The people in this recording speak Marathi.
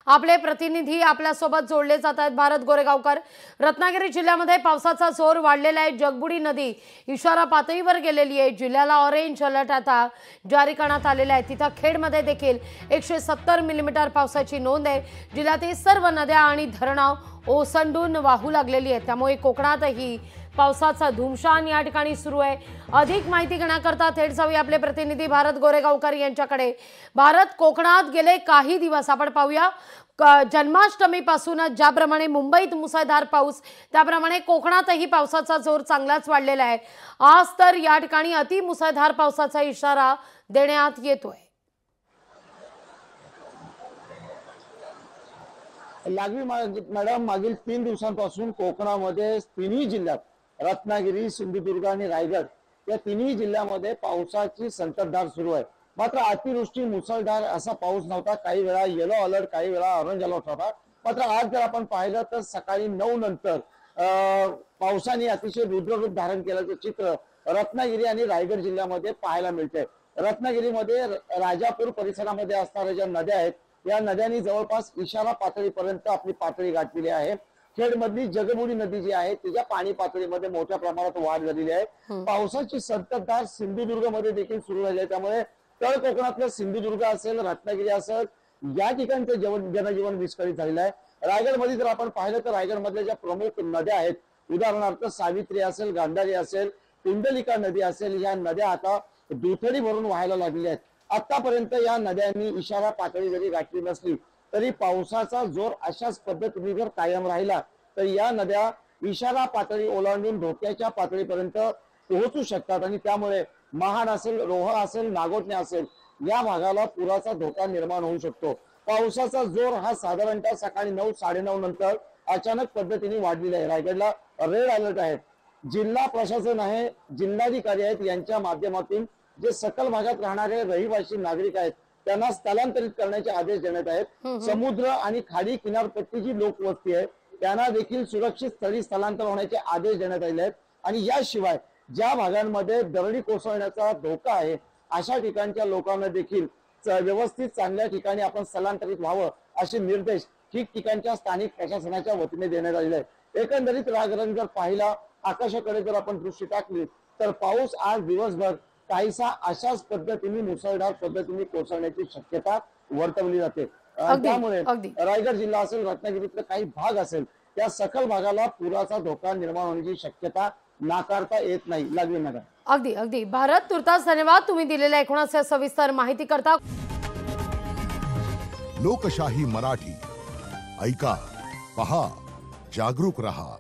आपले प्रतिनिधी आपल्यासोबत जोडले जात आहेत। भारत गोरेगावकर, रत्नागिरी जिल्ह्यामध्ये पावसाचा जोर वाढलेला आहे। जगबुडी नदी इशारा पातळीवर गेलेली आहे। जिल्ह्याला ऑरेंज अलर्ट आता जारी करण्यात आलेला आहे। तिथं खेडमध्ये देखील 170 मिलीमीटर पावसाची नोंद आहे। जिल्ह्यातील सर्व नद्या आणि धरणं ओसंडून वाहू लागलेली आहेत। त्यामुळे कोकणातही पावसाचा धुमशान या ठिकाणी सुरू आहे। अधिक माहिती घेण्याकरता थेट जाऊया आपले प्रतिनिधी भारत गोरेगावकर यांच्याकडे। भारत, कोकणात गेले काही दिवस आपण पाहूया जन्माष्टमीपासूनच ज्याप्रमाणे मुंबईत मुसळधार पाऊस, त्याप्रमाणे कोकणातही पावसाचा जोर चांगलाच वाढलेला आहे। आज तर या ठिकाणी अति मुसळधार पावसाचा इशारा देण्यात येतोय। लागवी मॅडम, मागील 3 दिवसांपासून कोकणामध्ये तिन्ही जिल्ह्यात रत्नागिरी, सिंधुदुर्ग आणि रायगड या तिन्ही जिल्ह्यामध्ये पावसाची संततधार सुरू आहे। मात्र अतिवृष्टी, मुसळधार असा पाऊस नव्हता। काही वेळा येलो अलर्ट, काही वेळा ऑरेंज अलर्ट होता। मात्र आज जर आपण पाहिलं तर सकाळी 9 नंतर पावसाने अतिशय रुद्ररूप धारण केल्याचं चित्र रत्नागिरी आणि रायगड जिल्ह्यामध्ये पाहायला मिळतंय। रत्नागिरीमध्ये राजापूर परिसरामध्ये असणाऱ्या ज्या नद्या आहेत, या नद्यांनी जवळपास इशारा पातळीपर्यंत आपली पातळी गाठलेली आहे। खेडमधली जगबुडी नदी जी आहे तिच्या पाणी पातळीमध्ये मोठ्या प्रमाणात वाढ झालेली आहे। पावसाची संततधार सिंधुदुर्ग मध्ये देखील सुरू झाली आहे। त्यामुळे तळ कोकणातलं सिंधुदुर्ग असेल, रत्नागिरी असेल, या ठिकाणचं जनजीवन विस्कळीत झालेलं आहे। रायगडमध्ये जर आपण पाहिलं तर रायगडमधल्या ज्या प्रमुख नद्या आहेत, उदाहरणार्थ सावित्री असेल, गांधारी असेल, कुंडलिका नदी असेल, या नद्या आता दुथडी भरून व्हायला लागलेल्या आहेत। आतापर्यंत या नद्यांनी इशारा पातळी जरी गाठली नसली तरी पावसाचा जोर अशाच पद्धतीने जर कायम राहिला तर या नद्या इशारा पातळी ओलांडून धोक्याच्या पातळीपर्यंत पोहोचू शकतात आणि त्यामुळे महाड असेल, रोहा असेल, नागोठणे असेल, या भागाला पुराचा धोका निर्माण होऊ शकतो। पावसाचा जोर हा साधारणतः सकाळी 9, 9:30 नंतर अचानक पद्धतीने वाढलेला आहे। रायगडला रेड अलर्ट आहे। जिल्हा प्रशासन आहे, जिल्हाधिकारी आहेत, यांच्या माध्यमातून जे सकल भागात राहणारे रहिवासी नागरिक आहेत त्यांना स्थलांतरित करण्याचे आदेश देण्यात आहेत। समुद्र आणि खाडी किनारपट्टी जी लोकवस्ती आहे त्यांना देखील सुरक्षित स्थळी स्थलांतर होण्याचे आदेश देण्यात आले आहेत। आणि याशिवाय ज्या भागांमध्ये दरडी कोसळण्याचा धोका आहे अशा ठिकाणच्या लोकांना देखील व्यवस्थित चांगल्या ठिकाणी आपण स्थलांतरित व्हावं असे निर्देश ठिकठिकाणच्या स्थानिक प्रशासनाच्या वतीने देण्यात आलेले आहेत। एकंदरीत राजकारण जर पाहिला, आकाशाकडे जर आपण दृष्टी टाकली तर पाऊस आज दिवसभर काहीसा अशाच पद्धतीने मुसळधार पद्धतीने कोसळण्याची शक्यता वर्तवली जाते। त्यामुळे रायगड जिल्हा असेल, रत्नागिरीतले काही भाग असेल, त्या सकल भागाला पुराचा धोका निर्माण होण्याची शक्यता नाकारता येत नाही। लागली नका। अगदी भारत, तुर्तास धन्यवाद तुम्ही दिलेल्या एकूणच सविस्तर माहिती करता। लोकशाही मराठी ऐका, पहा, जागरूक रहा।